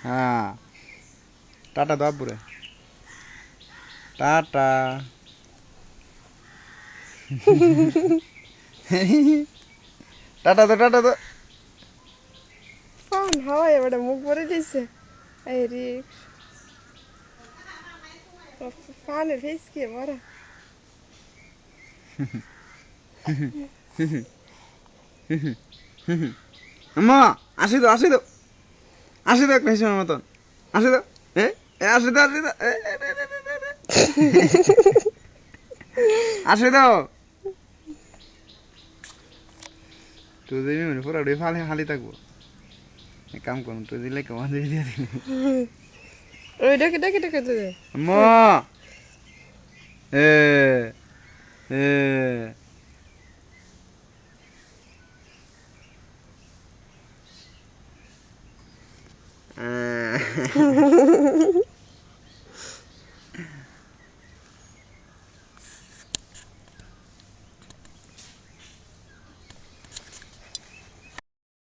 হ্যাঁ টাটা দাও পুরে টাটা টাটা তো টাটা তো ফান হাওয়ায় এবারে মুখ ভরে দিয়েছে এই রে ফানের ফেস কি বড় আম্মা আসি তো আসি তো আসি তো একটা হিসেবের মতন আসি তো আসি তো আসি তো আসি তো তুই দিবি মানে পুরো ওটা ফালি হালি থাকবো এক কাম করুন তুই দিলে কেমন দিয়ে দিয়ে দিবি ওই ডাকে ডাকে ডাকে তোদের আম্মা এ এ